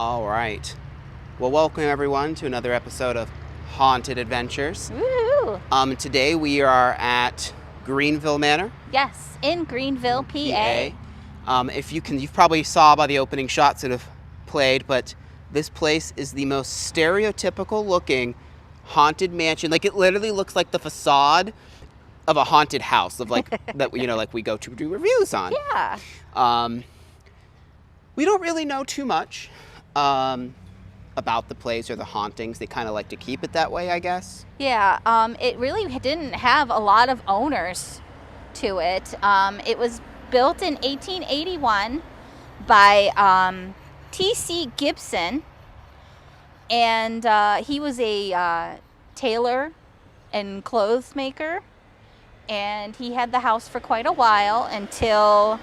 All right. Well, welcome everyone to another episode of Haunted Adventures. Woo! Today we are at Greenville Manor, Yes, in Greenville, PA. You've probably saw by the opening shots that have played, but this place is the most stereotypical looking haunted mansion. Like, it literally looks like the facade of a haunted house of like that like we go to do reviews on. Yeah. We don't really know too much about the place or the hauntings. They kind of like to keep it that way, I guess. Yeah, it really didn't have a lot of owners to it. It was built in 1881 by T.C. Gibson, and he was a tailor and clothes maker, and he had the house for quite a while until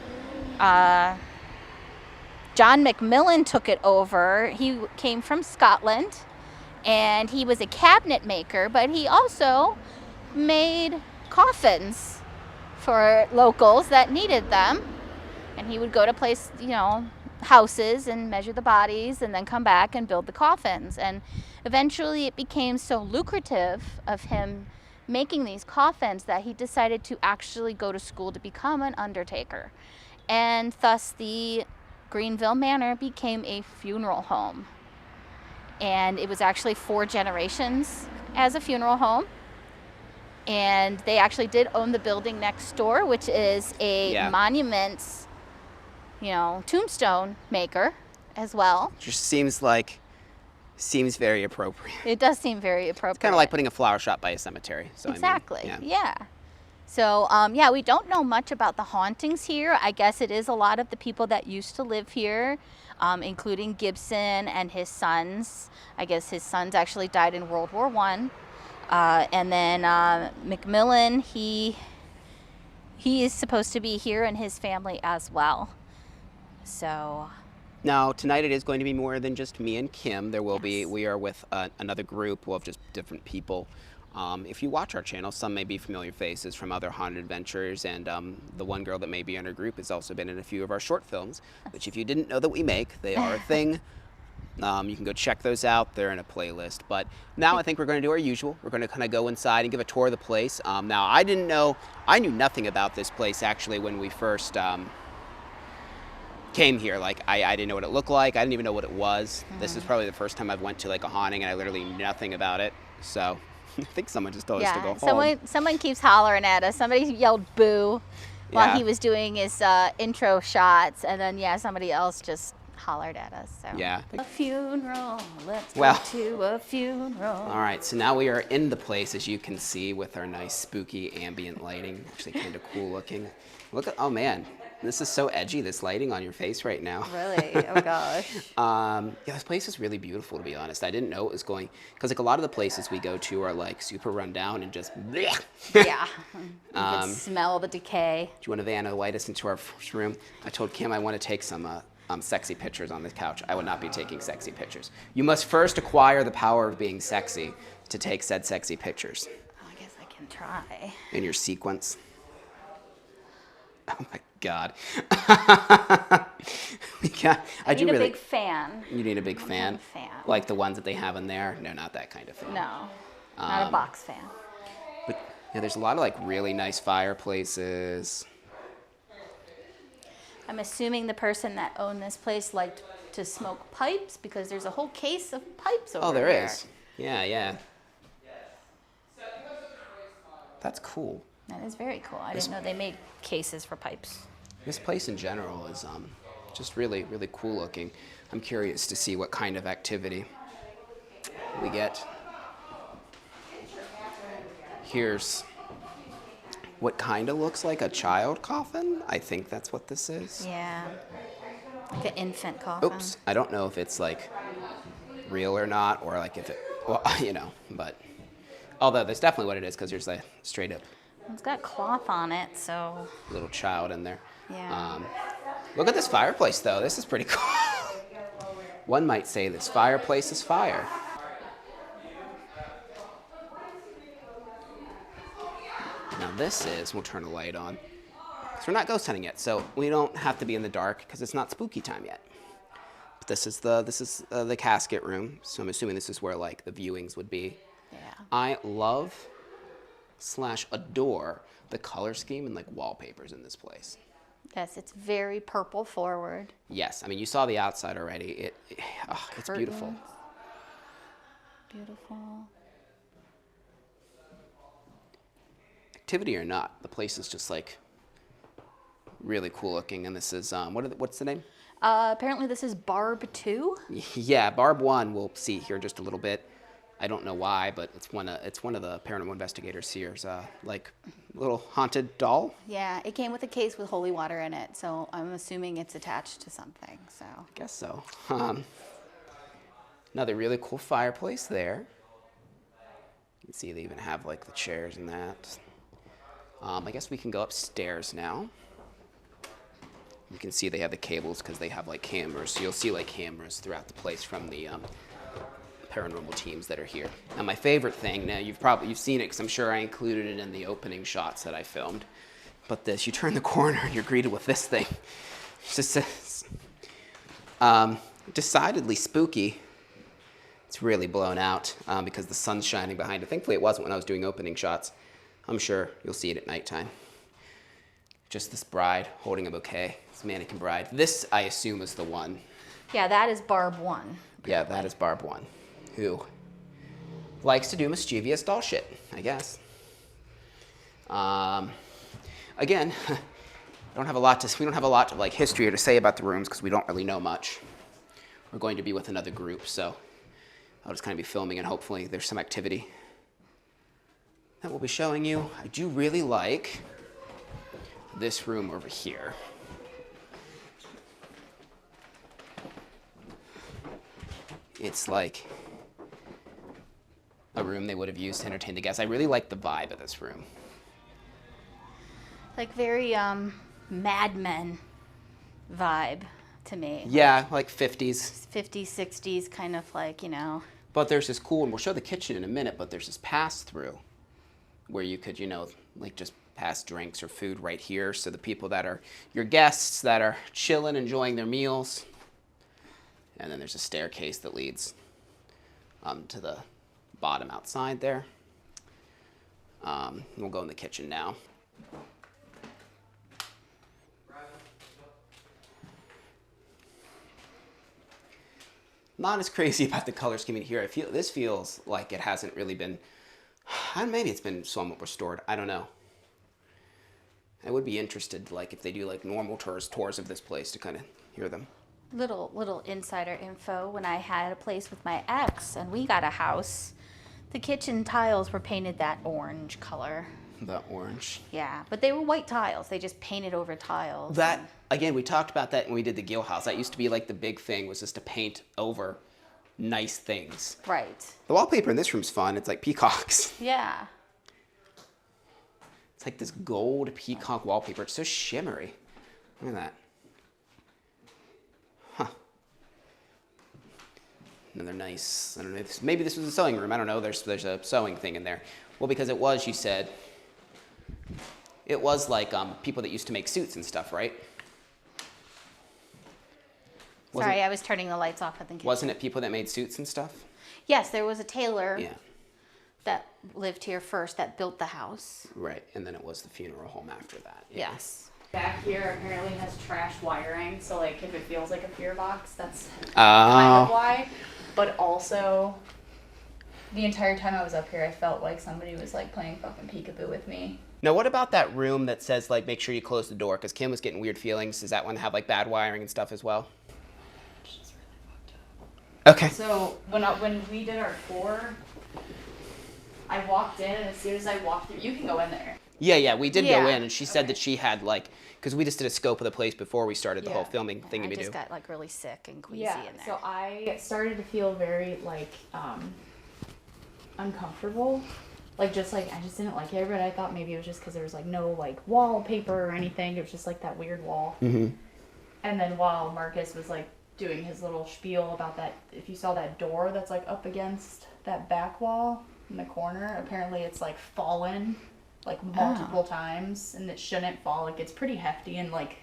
John Macmillan took it over. He came from Scotland, and he was a cabinet maker, but he also made coffins for locals that needed them. And he would go to houses and measure the bodies and then come back and build the coffins. And eventually it became so lucrative of him making these coffins that he decided to actually go to school to become an undertaker. And thus the Greenville Manor became a funeral home. And it was actually 4 generations as a funeral home. And they actually did own the building next door, which is a monuments, tombstone maker as well. Just seems very appropriate. It does seem very appropriate. It's kind of like putting a flower shop by a cemetery. So exactly. I mean, yeah. So, we don't know much about the hauntings here. I guess it is a lot of the people that used to live here, including Gibson and his sons. I guess his sons actually died in World War I. And then Macmillan, he is supposed to be here, and his family as well. So now tonight it is going to be more than just me and Kim. There will be. We are with another group of just different people. If you watch our channel, some may be familiar faces from other haunted adventures, and the one girl that may be in our group has also been in a few of our short films, which if you didn't know that we make, they are a thing. You can go check those out. They're in a playlist. But now I think we're going to do our usual. We're going to kind of go inside and give a tour of the place. Now, I knew nothing about this place actually when we first came here. Like, I didn't know what it looked like. I didn't even know what it was. This is probably the first time I've went to like a haunting, and I literally knew nothing about it. So I think someone just told us to go home. Someone keeps hollering at us. Somebody yelled boo while he was doing his intro shots, and then somebody else just hollered at us. So. Yeah. A funeral. Let's go to a funeral. All right, so now we are in the place, as you can see, with our nice spooky ambient lighting. Actually kind of cool looking. Oh man, this is so edgy, this lighting on your face right now. Really? Oh gosh. This place is really beautiful, to be honest. I didn't know it was going, because like a lot of the places we go to are like super run down and just bleh. Yeah. You can smell the decay. Do you want to invite us into our first room? I told Kim I want to take some sexy pictures on the couch. I would not be taking sexy pictures. You must first acquire the power of being sexy to take said sexy pictures. Oh, I guess I can try. In your sequence. Oh my God. I need a big fan. You need a big fan? A fan. Like the ones that they have in there? No, not that kind of fan. No, not a box fan. But there's a lot of like really nice fireplaces. I'm assuming the person that owned this place liked to smoke pipes, because there's a whole case of pipes over there. Oh, there is. Yeah. That's cool. That is very cool. I didn't know they made cases for pipes. This place in general is just really, really cool looking. I'm curious to see what kind of activity we get. Here's what kind of looks like a child coffin. I think that's what this is. Yeah, like an infant coffin. Oops, I don't know if it's like real or not, or like if it, but although that's definitely what it is, because there's a straight up. It's got cloth on it, so. Little child in there. Yeah. Look at this fireplace, though. This is pretty cool. One might say this fireplace is fire. Now this is, we'll turn the light on, because we're not ghost hunting yet, so we don't have to be in the dark, because it's not spooky time yet. This is the casket room. So I'm assuming this is where like the viewings would be. Yeah. I love / adore the color scheme and like wallpapers in this place. Yes, it's very purple forward. Yes, I mean you saw the outside already. It's beautiful. Curtains. Beautiful. Activity or not, the place is just like really cool looking. And this is what's the name? Apparently this is Barb 2. Yeah, Barb 1 we'll see here in just a little bit. I don't know why, but it's one of the paranormal investigators here's like little haunted doll. Yeah, it came with a case with holy water in it, so I'm assuming it's attached to something. So I guess so. Another really cool fireplace there. You can see they even have like the chairs and that. I guess we can go upstairs now. You can see they have the cables because they have like cameras. So you'll see like cameras throughout the place from the paranormal teams that are here. Now my favorite thing, now you've seen it because I'm sure I included it in the opening shots that I filmed. But this, you turn the corner and you're greeted with this thing. It just says, decidedly spooky. It's really blown out because the sun's shining behind it. Thankfully it wasn't when I was doing opening shots. I'm sure you'll see it at nighttime. Just this bride holding a bouquet, this mannequin bride. This, I assume, is the one. yeah, that is Barb 1. Yeah, that is Barb 1, who likes to do mischievous doll shit, I guess. Again, we don't have a lot of like history to say about the rooms because we don't really know much. We're going to be with another group, so I'll just kind of be filming and hopefully there's some activity that we'll be showing you. I do really like this room over here. It's like a room they would have used to entertain the guests. I really like the vibe of this room. Like very Mad Men vibe to me. Yeah, like 50s. 50s, 60s, kind of like, you know. But there's this cool, and we'll show the kitchen in a minute, but there's this pass-through where you could, like just pass drinks or food right here. So the people that are your guests that are chilling, enjoying their meals. And then there's a staircase that leads to the bottom outside there. We'll go in the kitchen now. Not as crazy about the color scheme in here. This feels like it hasn't really been, maybe it's been somewhat restored. I don't know. I would be interested, like if they do like normal tours of this place to kind of hear them. Little insider info. When I had a place with my ex and we got a house, the kitchen tiles were painted that orange color. The orange. Yeah, but they were white tiles. They just painted over tiles. That, again, we talked about that when we did the Gill house. That used to be like the big thing, was just to paint over nice things. Right. The wallpaper in this room's fun. It's like peacocks. Yeah. It's like this gold peacock wallpaper. It's so shimmery. Look at that. Huh. Another nice, I don't know, maybe this was a sewing room. I don't know. There's a sewing thing in there. Well, because it was, you said, it was like people that used to make suits and stuff, right? Sorry, I was turning the lights off at the kitchen. Wasn't it people that made suits and stuff? Yes, there was a tailor Yeah. that lived here first that built the house. Right, and then it was the funeral home after that. Yeah. Yes. Back here apparently has trash wiring, so like if it feels like a fear box, that's kind of Oh. why. But also, the entire time I was up here, I felt like somebody was like playing fucking peekaboo with me. Now, what about that room that says like make sure you close the door? Because Kim was getting weird feelings. Does that one have like bad wiring and stuff as well? It's really fucked up. Okay. So when we did our tour, I walked in, and as soon as I walked through, you can go in there. Yeah, we did go Yeah. in, and she said that she had like, because we just did a scope of the place before we started the whole Yeah. filming thing I we just do. got like really sick and queasy Yeah, in there. so I started to feel very like uncomfortable. Like just like I just didn't like it, but I thought maybe it was just because there was like no like wallpaper or anything. It was just like that weird wall. Mm-hmm. And then while Marcus was like doing his little spiel about that, if you saw that door that's like up against that back wall in the corner, apparently it's like fallen like multiple times, and it shouldn't fall. Like it's pretty hefty, and like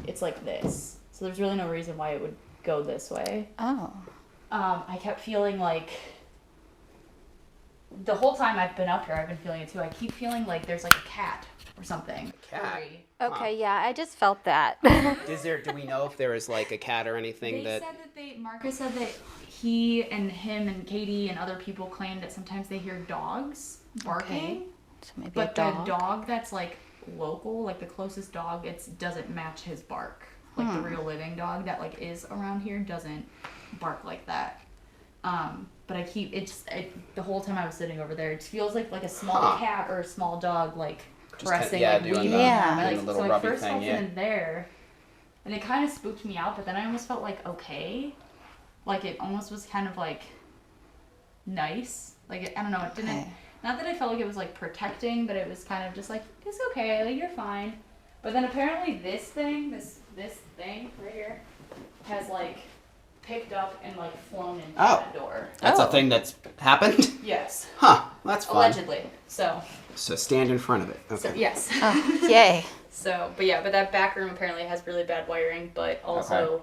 it's like this. So there's really no reason why it would go this way. Oh. I kept feeling like the whole time I've been up here, I've been feeling it too. I keep feeling like there's like a cat or something. A cat? Furry. Okay, yeah, I just felt that. Do we know if there is like a cat or anything They said that Marcus said that he and him and Katie and other people claimed that sometimes they hear dogs barking. Okay. So maybe But a dog. the dog that's like local, like the closest dog, doesn't match his bark. Like the real living dog that like is around here doesn't bark like that. But I keep the whole time I was sitting over there, it feels like a small cat or a small dog like pressing, doing weaving. the- Yeah. doing the little So I rubby first thing, felt yeah. it in there, and it kind of spooked me out. But then I almost felt like okay, like it almost was kind of like nice. Like I don't know, it didn't. Okay. Not that I felt like it was like protecting, but it was kind of just like it's okay, like you're fine. But then apparently this thing right here, has like picked up and like flown into that door. That's a Oh. thing that's happened? Yes. Huh, that's fun. Allegedly. So Stand in front of it. Okay. yes. Oh, yay. So, but that back room apparently has really bad wiring, but also,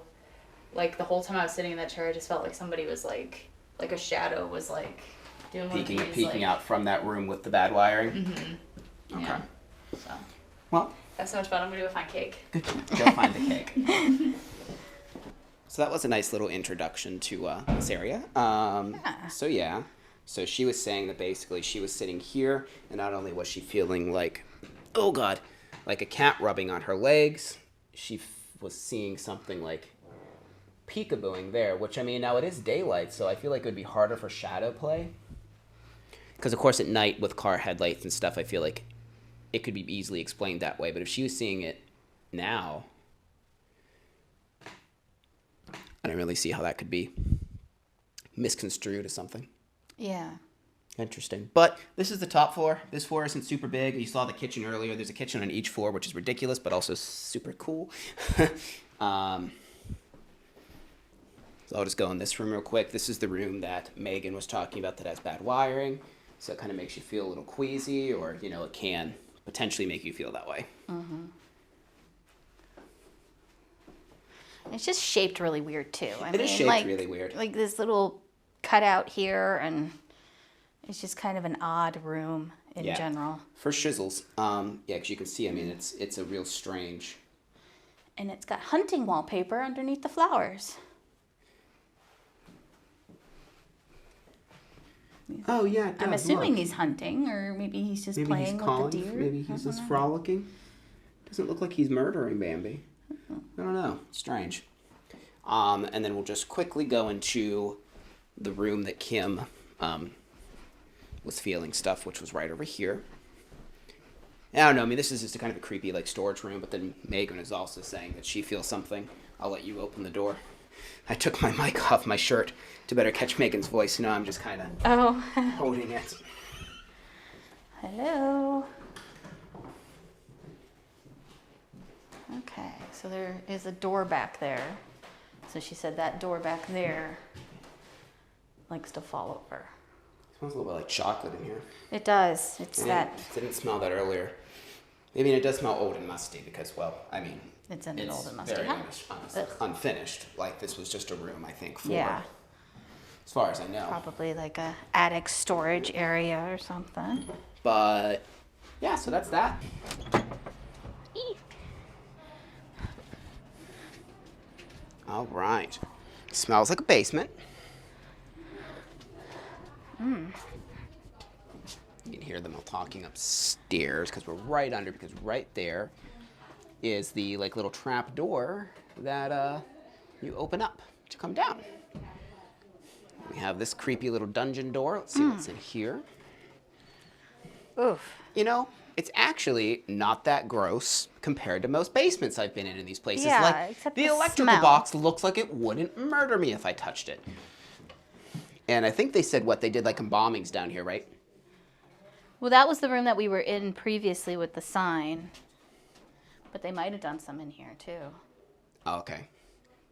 like, the whole time I was sitting in that chair, I just felt like somebody was, like a shadow was, like, doing one of these, Peeking like, out from that room with the bad wiring? Mm-hmm. Okay. Yeah. So, Well, that's so much fun. I'm gonna go find cake. go find the cake. So that was a nice little introduction to this area. So she was saying that basically she was sitting here, and not only was she feeling like, oh God, like a cat rubbing on her legs, she was seeing something like peekabooing there, which I mean, now it is daylight, so I feel like it would be harder for shadow play. Because of course at night with car headlights and stuff, I feel like it could be easily explained that way. But if she was seeing it now, I don't really see how that could be misconstrued as something. Yeah. Interesting. But this is the top floor. This floor isn't super big. You saw the kitchen earlier. There's a kitchen on each floor, which is ridiculous, but also super cool. So I'll just go in this room real quick. This is the room that Megan was talking about that has bad wiring. So it kind of makes you feel a little queasy, or, you know, it can potentially make you feel that way. Mm-hmm. It's just shaped really weird too. It is shaped really weird. Like this little cutout here, and it's just kind of an odd room in general. For shizzles. Yeah, because you can see, I mean, it's a real strange. And it's got hunting wallpaper underneath the flowers. Oh, yeah, it does. I'm assuming Look. he's hunting, or maybe he's just Maybe playing he's with calling. the deer. Maybe he's I don't just know. frolicking. Doesn't look like he's murdering Bambi. I don't know. Strange. And then we'll just quickly go into the room that Kim was feeling stuff, which was right over here. I don't know. I mean, this is just a kind of a creepy like storage room, but then Megan is also saying that she feels something. I'll let you open the door. I took my mic off my shirt to better catch Megan's voice. Now I'm just kind of holding it. Hello. Okay, so there is a door back there. So she said that door back there likes to fall over. It smells a little bit like chocolate in here. It does. It's I that. didn't smell that earlier. Maybe it does smell old and musty because, well, I mean, It's an old and musty very house. unfinished. Like this was just a room, I think, for Yeah. as far as I know. Probably like a attic storage area or something. But yeah, so that's that. All right. Smells like a basement. You can hear them all talking upstairs because we're right under, because right there is the like little trap door that you open up to come down. We have this creepy little dungeon door. Let's see what's in here. Oof. You know, it's actually not that gross compared to most basements I've been in these places. Yeah, like except the the electrical smell. box looks like it wouldn't murder me if I touched it. And I think they said what they did like embalmings down here, right? Well, that was the room that we were in previously with the sign. But they might have done some in here too. Oh, okay.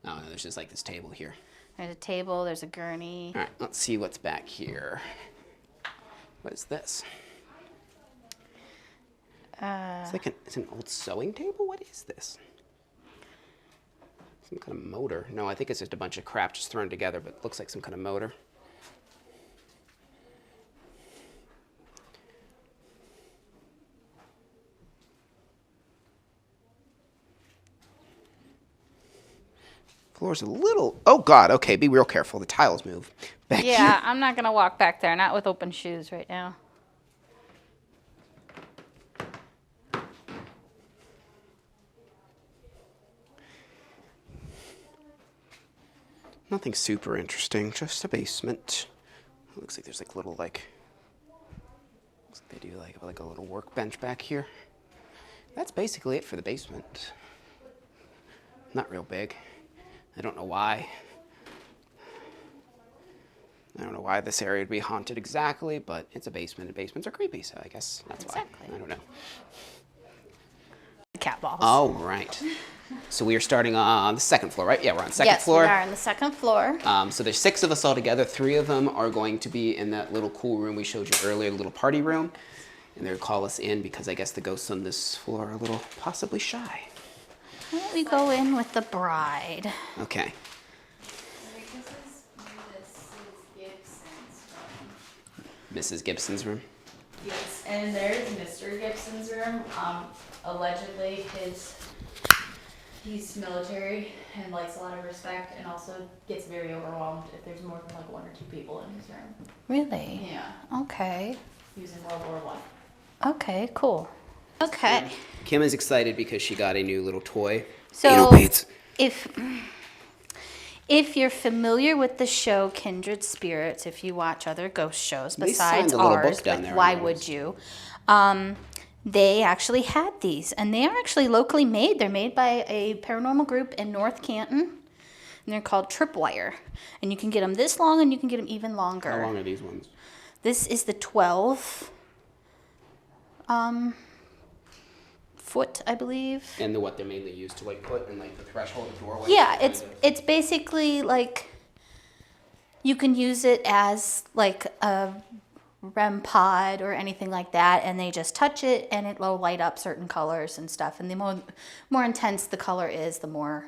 Oh, no, there's just like this table here. There's a table, there's a gurney. All right, let's see what's back here. What is this? It's like it's an old sewing table. What is this? Some kind of motor. No, I think it's just a bunch of crap just thrown together, but it looks like some kind of motor. Floor's a little, oh God, okay, be real careful. The tiles move. Back Yeah, here. I'm not going to walk back there, not with open shoes right now. Nothing super interesting, just a basement. Looks like there's like little looks like they do like a little workbench back here. That's basically it for the basement. Not real big. I don't know why. I don't know why this area would be haunted exactly, but it's a basement, and basements are creepy, so I guess that's Exactly. why. I don't know. Cat balls. Oh, right. So we are starting on the second floor, right? Yeah, we're on second floor. Yes, we are on the second floor. So there's 6 of us all together. 3 of them are going to be in that little cool room we showed you earlier, the little party room. And they'll call us in because I guess the ghosts on this floor are a little possibly shy. Why don't we go in with the bride? Okay. Mrs. Gibson's room. Yes, and there's Mr. Gibson's room. Allegedly he's military and likes a lot of respect, and also gets very overwhelmed if there's more than like 1 or 2 people in his room. Really? Yeah, Okay. he was in World War One. Okay, cool. Okay. Kim is excited because she got a new little toy. So Anal beads. if you're familiar with the show Kindred Spirits, if you watch other ghost shows They besides signed a little book ours, down like there, I why noticed. would you? They actually had these, and they are actually locally made. They're made by a paranormal group in North Canton, and they're called Tripwire. And you can get them this long, and you can get them even longer. How long are these ones? This is the 12 foot, I believe. And what they're mainly used to like put in like the threshold of doorway. Yeah, it's basically like you can use it as like a REM pod or anything like that, and they just touch it and it will light up certain colors and stuff. And the more intense the color is, the more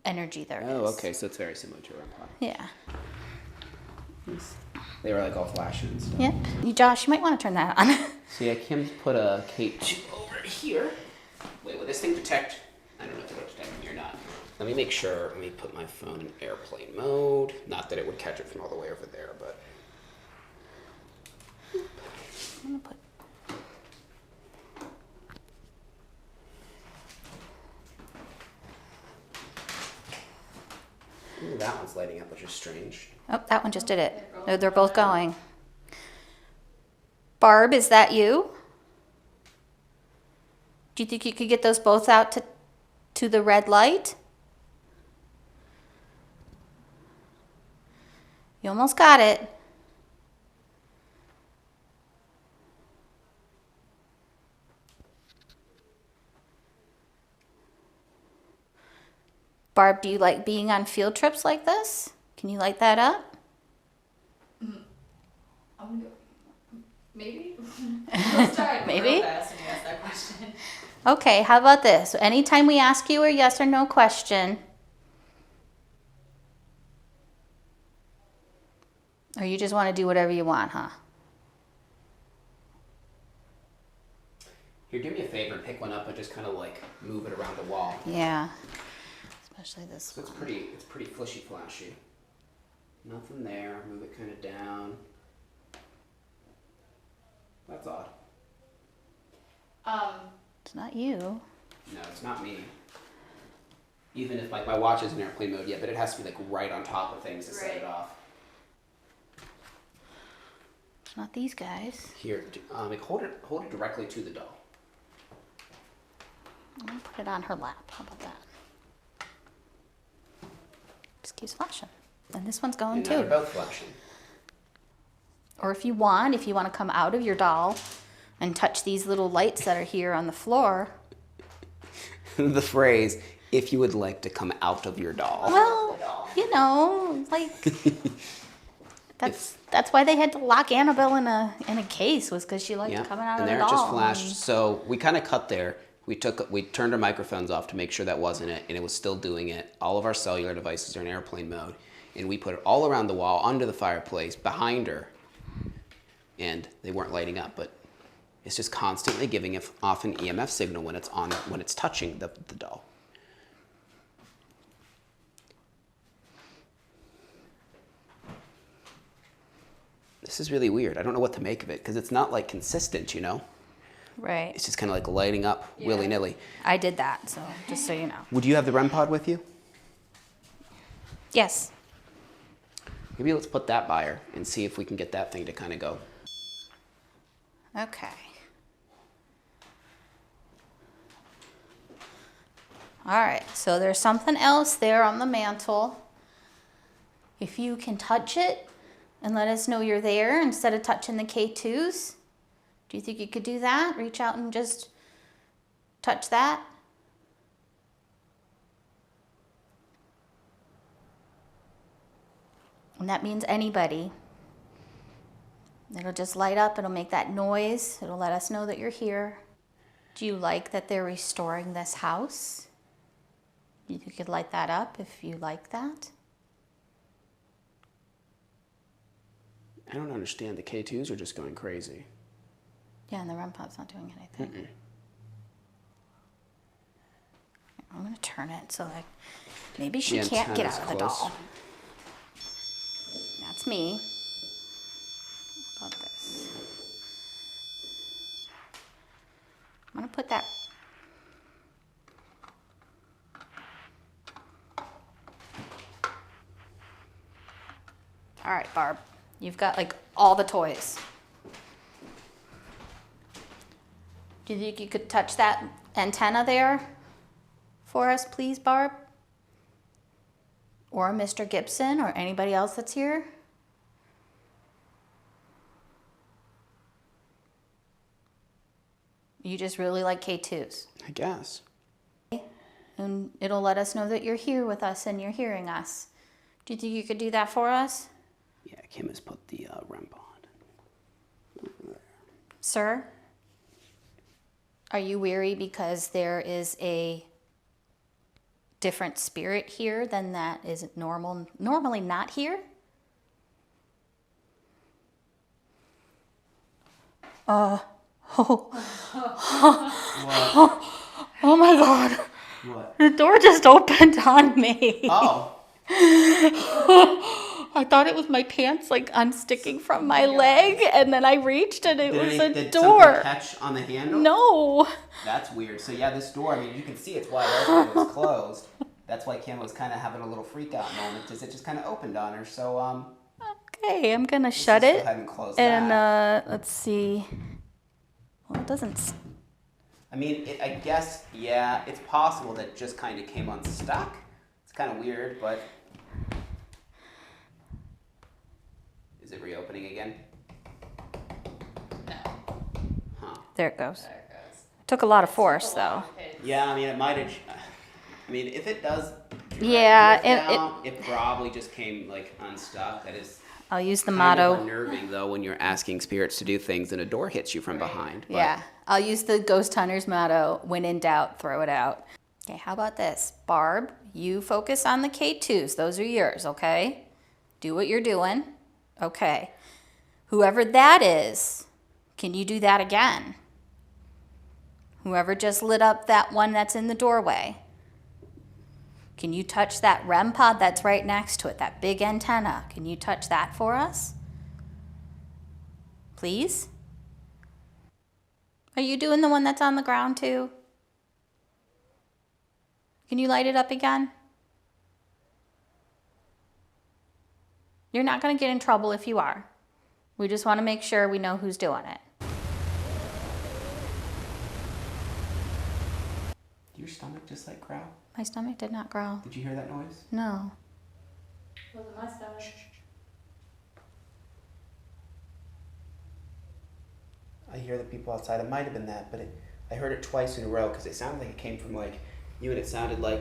energy there is. Oh, okay, so it's very similar to a REM pod. Yeah. They were like all flashing and stuff. Yep. Josh, you might want to turn that on. So yeah, Kim's put a cape over here. Wait, will this thing detect? I don't know if it'll detect me or not. Let me make sure. Let me put my phone in airplane mode. Not that it would catch it from all the way over there, but. I'm gonna put. Ooh, that one's lighting up, which is strange. Oh, that one just did it. No, they're both going. Barb, is that you? Do you think you could get those both out to the red light? You almost got it. Barb, do you like being on field trips like this? Can you light that up? Maybe. Let's try it Maybe? real fast when you ask that question. Okay, how about this? Anytime we ask you a yes or no question, or you just want to do whatever you want, huh? Here, do me a favor and pick one up and just kind of like move it around the wall. Yeah. Especially this So one. it's pretty flishy flashy. Nothing there. Move it kind of down. That's odd. It's not you. No, it's not me. Even if like my watch is in airplane mode, yeah, but it has to be like right on top of things to set it Right. off. It's not these guys. Here, like hold it directly to the doll. I'm gonna put it on her lap. How about that? Just keeps flashing. And this one's going And now they're too. both flashing. Or if you want to come out of your doll and touch these little lights that are here on the floor. The phrase, if you would like to come out of your doll. Well, you know, like that's why they had to lock Annabelle in a case, was because she liked coming out and of the there doll. it just flashed. So we kind of cut there. We turned our microphones off to make sure that wasn't it, and it was still doing it. All of our cellular devices are in airplane mode, and we put it all around the wall, under the fireplace, behind her, and they weren't lighting up. But it's just constantly giving off an EMF signal when it's on, when it's touching the doll. This is really weird. I don't know what to make of it because it's not like consistent, you know? Right. It's just kind of like lighting up willy-nilly. I did that, so just so you know. Would you have the REM pod with you? Yes. Maybe let's put that by her and see if we can get that thing to kind of go. Okay. All right, so there's something else there on the mantle. If you can touch it and let us know you're there instead of touching the K2s, do you think you could do that? Reach out and just touch that? And that means anybody. It'll just light up, it'll make that noise, it'll let us know that you're here. Do you like that they're restoring this house? You could light that up if you like that. I don't understand. The K2s are just going crazy. Yeah, and the REM pod's not doing anything. I'm gonna turn it so that maybe she can't get out of the doll. That's me. How about this? I'm gonna put that. All right, Barb, you've got like all the toys. Do you think you could touch that antenna there for us, please, Barb? Or Mr. Gibson or anybody else that's here? You just really like K2s. I guess. And it'll let us know that you're here with us and you're hearing us. Do you think you could do that for us? Yeah, Kim has put the REM pod. Sir, are you weary because there is a different spirit here than that is normally not here? Oh my God. What? The door just opened on me. Oh. I thought it was my pants like unsticking from my leg, and then I reached and it was a did door. Something catch on the handle? No. That's weird. So yeah, this door, I mean, you can see it's wide open. It was closed. That's why Kim was kind of having a little freak out moment, because it just kind of opened on her. So Okay, I'm gonna shut go it. ahead and close And that. let's see. Well, it doesn't. I mean, I guess, yeah, it's possible that it just kind of came unstuck. It's kind of weird, but is it reopening again? No. Huh. There it goes. There it goes. Took a lot of force though. Yeah, I mean, it might have. I mean, if it does. Yeah, it probably just came like unstuck. That is. I'll use the Kind motto. of unnerving though when you're asking spirits to do things and a door hits you from behind. But Yeah, I'll use the ghost hunter's motto: when in doubt, throw it out. Okay, how about this, Barb? You focus on the K2s. Those are yours, okay? Do what you're doing. Okay. Whoever that is, can you do that again? Whoever just lit up that one that's in the doorway. Can you touch that REM pod that's right next to it, that big antenna? Can you touch that for us? Please? Are you doing the one that's on the ground too? Can you light it up again? You're not going to get in trouble if you are. We just want to make sure we know who's doing it. Your stomach just like growl? My stomach did not growl. Did you hear that noise? No. Wasn't my stomach. I hear the people outside. It might have been that, but I heard it twice in a row because it sounded like it came from like you, and it sounded like.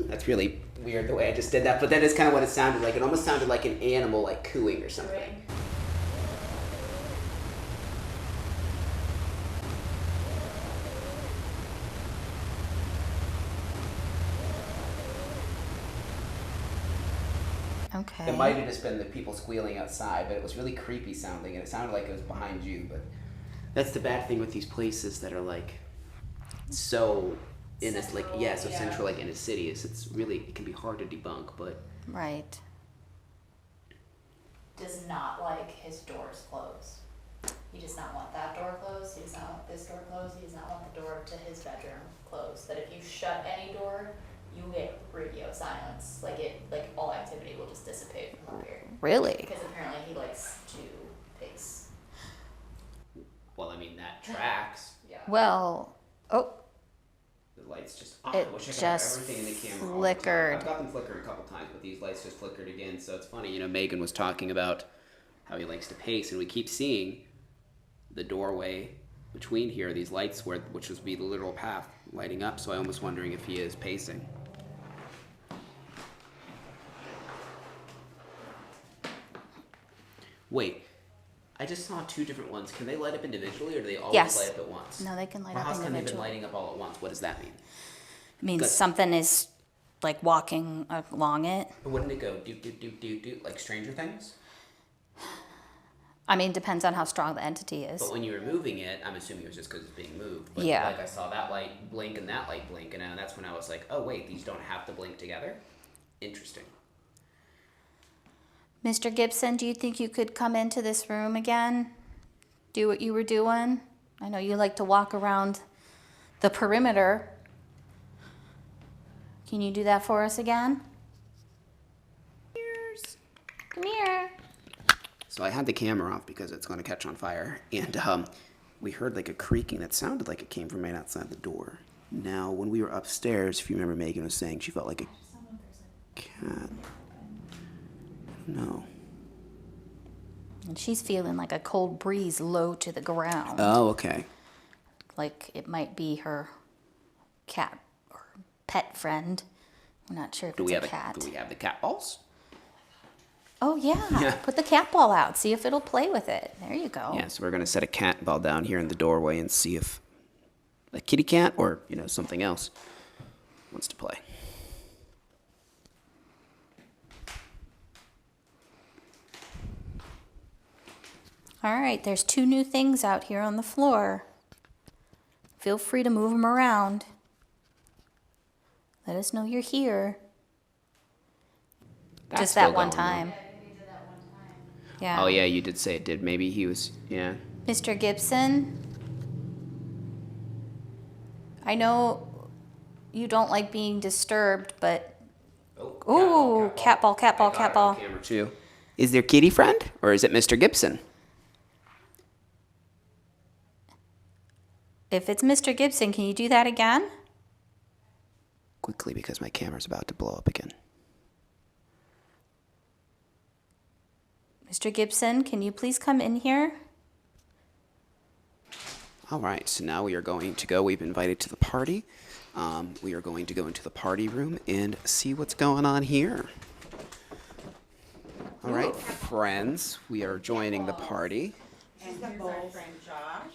That's really weird the way I just did that, but that is kind of what it sounded like. It almost sounded like an animal like cooing or something. Right. Okay. It might have just been the people squealing outside, but it was really creepy sounding, and it sounded like it was behind you. But that's the bad thing with these places that are like so in this, like, yeah, so central, like in a city. It's really, it can be hard to debunk, but Right. Does not like his doors closed. He does not want that door closed. He does not want this door closed. He does not want the door to his bedroom closed. That if you shut any door, you get radio silence. Like all activity will just dissipate from up here. Really? Because apparently he likes to pace. well, I mean that tracks. Yeah. Well, oh, The lights just. It I wish I could have just everything in the camera. all the time. flickered. I've got them flickering a couple times, but these lights just flickered again. So it's funny, Megan was talking about how he likes to pace, and we keep seeing the doorway between here, these lights, which would be the literal path, lighting up. So I'm almost wondering if he is pacing. Wait, I just saw two different ones. Can they light up individually, or do they always Yes. light up at once? no, they can light Well, up how come they've been individually. lighting up all at once? What does that mean? It means Good. something is like walking along it. Wouldn't it go doot doot doot doot doot like Stranger Things? I mean, depends on how strong the entity is. But when you were moving it, I'm assuming it was just because it's being moved. But Yeah. like I saw that light blink and that light blink, and that's when I was like, oh wait, these don't have to blink together. Interesting. Mr. Gibson, do you think you could come into this room again? Do what you were doing? I know you like to walk around the perimeter. Can you do that for us again? Come here. So I had the camera off because it's going to catch on fire, and we heard like a creaking that sounded like it came from right outside the door. Now, when we were upstairs, if you remember, Megan was saying she felt like a cat. No. And she's feeling like a cold breeze low to the ground. Oh, okay. Like it might be her cat or pet friend. I'm not sure if Do it's we a have cat. do we have the cat balls? Oh yeah. Yeah. Put the cat ball out. See if it'll play with it. There you go. Yeah, so we're gonna set a cat ball down here in the doorway and see if a kitty cat or something else wants to play. All right, there's 2 new things out here on the floor. Feel free to move them around. Let us know you're here. That's Just that still one going on. time. Yeah. Oh yeah, you did say it did. Maybe he was. Yeah. Mr. Gibson, I know you don't like being disturbed, but ooh, cat ball, cat ball, cat ball. Camera too. Is there kitty friend or is it Mr. Gibson? If it's Mr. Gibson, can you do that again? Quickly, because my camera's about to blow up again. Mr. Gibson, can you please come in here? All right, so now we are going to go. We've been invited to the party. We are going to go into the party room and see what's going on here. All right, friends, we are joining the party. And here's our friend Josh.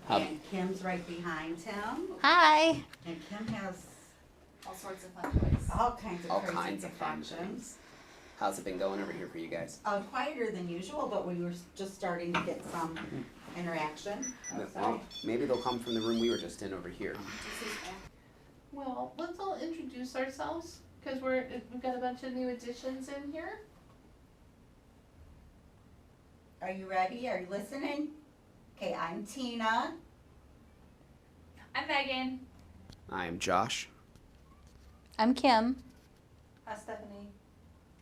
Um, And Kim's right behind him. Hi. And Kim has All sorts of fun toys. all kinds of All crazy kinds of fun contraptions. How's it been going over here for you guys? Quieter than usual, but we were just starting to get some interaction. Well, outside. maybe they'll come from the room we were just in over here. Well, let's all introduce ourselves because we've got a bunch of new additions in here. Are you ready? Are you listening? Okay, I'm Tina. I'm Megan. I am Josh. I'm Kim. Hi, Stephanie.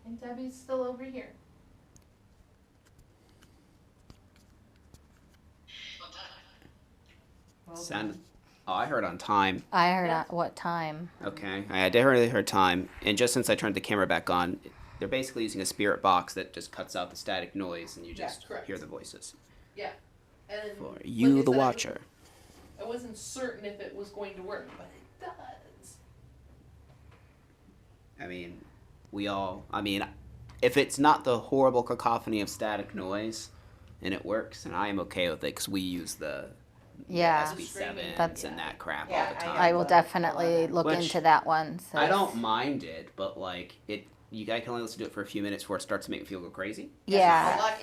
And Debbie's still over here. Sound. Oh, I heard on time. I heard at what time? Okay, I definitely heard time. And just since I turned the camera back on, they're basically using a spirit box that just cuts out the static noise, and you just correct. hear the voices. Yeah. And For like you, I the said, watcher. I wasn't certain if it was going to work, but it does. I mean, if it's not the horrible cacophony of static noise, and it works, and I am okay with it because we use the Yeah. SB7s That's- and that crap all Yeah, the time. I will definitely look Which into that one. So I don't mind it, but like I can only listen to it for a few minutes before it starts to make me feel go crazy. Yeah.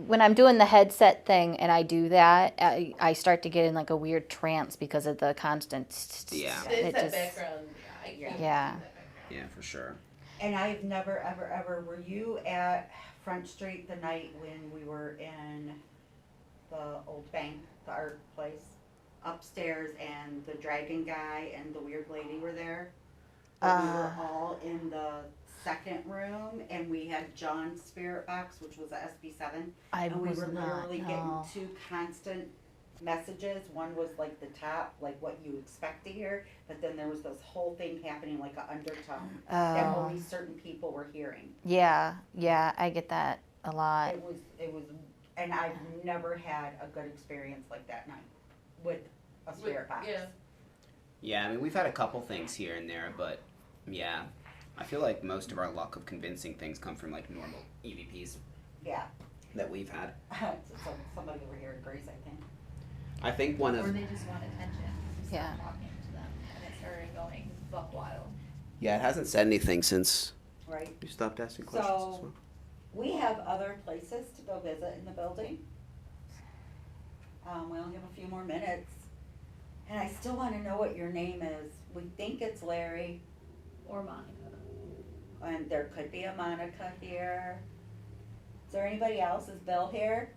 When I'm doing the headset thing and I do that, I start to get in like a weird trance because of the constant. Yeah. It's It that just, background. I can't do that Yeah. background. Yeah, for sure. And I've never, ever, were you at Front Street the night when we were in the old bank, the art place? Upstairs and the dragon guy and the weird lady were there? But we were all in the second room and we had John's spirit box, which was a SB7. I And we was were not. literally No. getting 2 constant messages. One was like the top, like what you expect to hear, but then there was this whole thing happening like an undertone that only certain people were hearing. Yeah, I get that a lot. It was, and I've never had a good experience like that night with a spirit box. Yeah. Yeah, I mean, we've had a couple things here and there, but yeah, I feel like most of our luck of convincing things come from like normal EVPs Yeah. that we've had. So somebody over here agrees, I think. I think one Or of they just want attention. You Yeah. start talking to them, and it started going buck wild. it hasn't said anything since Right. you stopped asking questions as So, well. we have other places to go visit in the building. We only have a few more minutes. And I still wanna know what your name is. We think it's Larry, Or Monica. and there could be a Monica here. Is there anybody else? Is Bill here?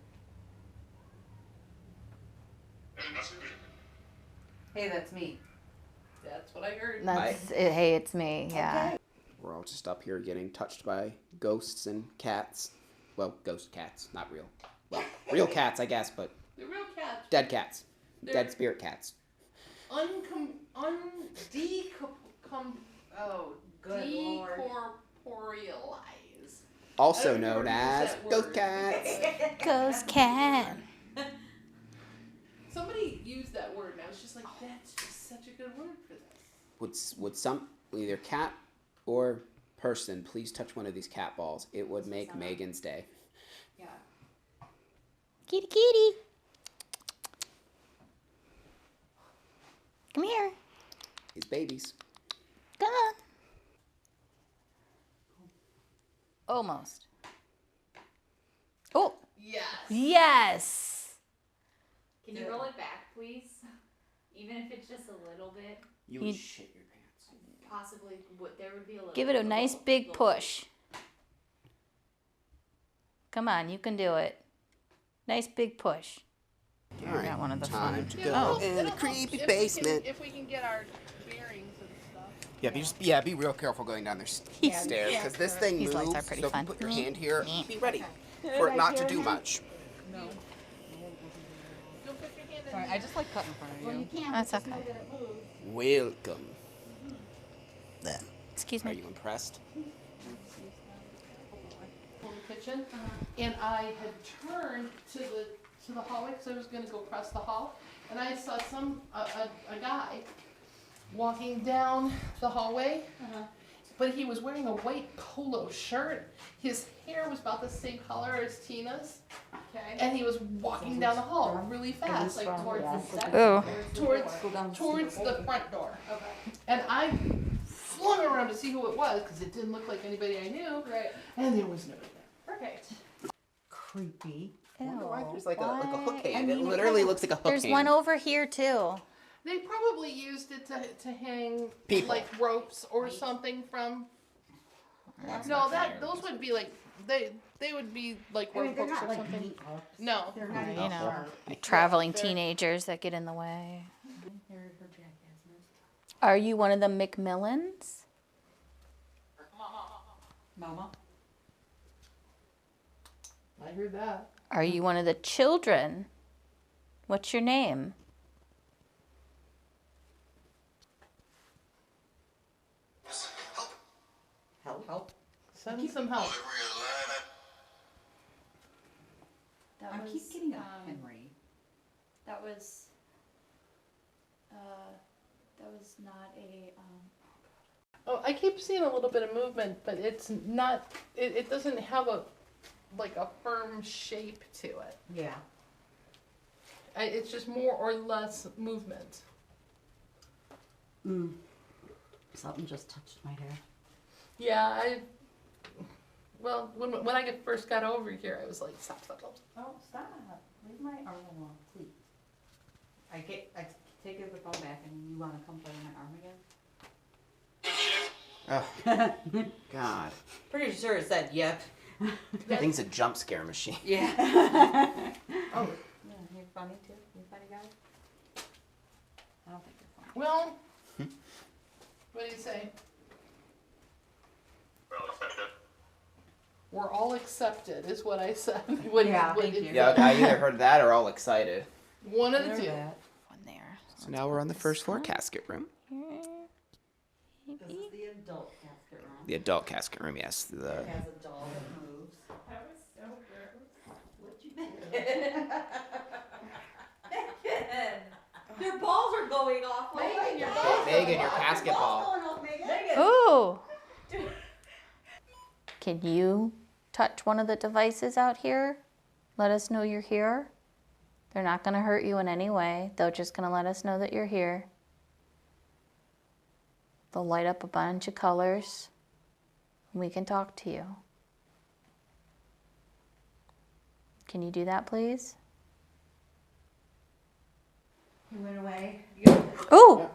Hey, that's me. That's what I heard. Hey, it's me. Yeah. Okay. We're all just up here getting touched by ghosts and cats. Well, ghost cats, not real. Well, real cats, I guess, but The real cats. dead cats. They're- Dead spirit cats. Good Lord. Decorporealized. Also I don't known remember as that ghost word. cats. Ghost cat. Somebody used that word, and I was just like, that's just such a good word for this. Would some either cat or person please touch one of these cat balls? It would make Megan's day. Yeah. Kitty, kitty. Come here. These babies. Come on. Almost. Oh, Yes. yes. Can you roll it back, please? Even if it's just a little bit. You would shit your pants. Possibly, there would be a little. Give it a nice big push. Come on, you can do it. Nice big push. All right, got one of the time fun- to Yeah, go it'll- in the it'll help creepy if basement. if we can get our bearings and stuff. Be real careful going down their stairs because this thing These moves. lights are pretty so fun. if you put your hand here, be ready for it not to do much. Don't put your hand in Sorry, there. I just like cut in front of you. That's okay. Welcome. Then, Excuse are me. you impressed? In the kitchen, and I had turned to the hallway because I was going to go across the hall, and I saw a guy walking down the hallway, but he was wearing a white polo shirt. His hair was about the same color as Tina's, Okay. and he was walking down the hall really fast, like towards the steps, Oh. towards the front door. Okay. And I flung around to see who it was because it didn't look like anybody I knew, Right. and there was nobody there. Perfect. Creepy. I wonder why there's like a why? hook I hand. mean, It it literally kinda- looks like a hook There's hand. one over here too. They probably used it to hang People. like ropes or something from. No, those would be like they would be like I mean, rope they're hooks not or like something. meat hooks. No. They're not You even know, sharp. traveling They're- teenagers that get in the way. They're for jackasses. Are you one of the McMillans? Mama? I heard that. Are you one of the children? What's your name? Help. Send some help. That I was. keep getting a Henry. That was. That was not a. Oh, I keep seeing a little bit of movement, but it's not. It doesn't have a firm shape to it. Yeah. It's just more or less movement. Something just touched my hair. Yeah, Well, when I first got over here, I was like, stop. Oh, stop. Leave my arm alone, please. I take the phone back and you want to come play with my arm again? Oh, God. Pretty sure it said yep. That thing's a jump scare machine. Yeah. Oh, Yeah, you're funny too? You funny guy? I don't think you're funny. well, what do you say? We're all accepted, is what I said. Yeah, thank you. Yeah, I either heard that or all excited. One of the two. One there. So now we're on the first floor casket room. This is the adult casket room. The adult casket room, yes. It has a doll that moves. That was so gross. What'd you make? Their balls are going off. Megan, your balls Megan, your casket ball. Going off, Megan. Ooh. Can you touch one of the devices out here? Let us know you're here. They're not going to hurt you in any way. They're just going to let us know that you're here. They'll light up a bunch of colors. And we can talk to you. Can you do that, please? He went away. Ooh!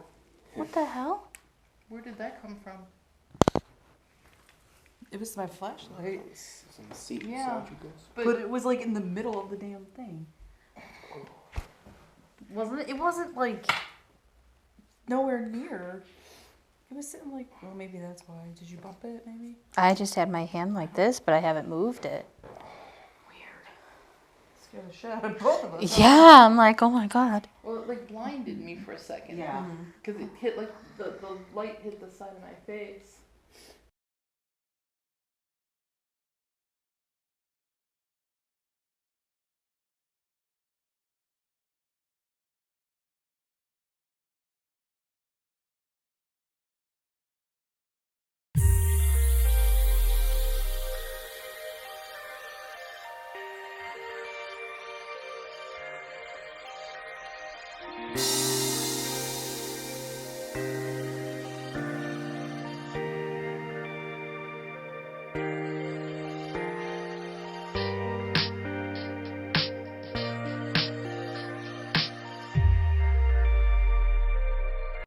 What the hell? Where did that come from? It was my flashlight, It's on the seat. Yeah. So you but it was like in the middle of the damn thing. Wasn't it? It wasn't like nowhere near. It was sitting like, well, maybe that's why. Did you bump it, maybe? I just had my hand like this, but I haven't moved it. Scared the shit out of both of us. Yeah, I'm like, oh my God. Well, it like blinded me for a second. Yeah. Because it hit like the light hit the side of my face.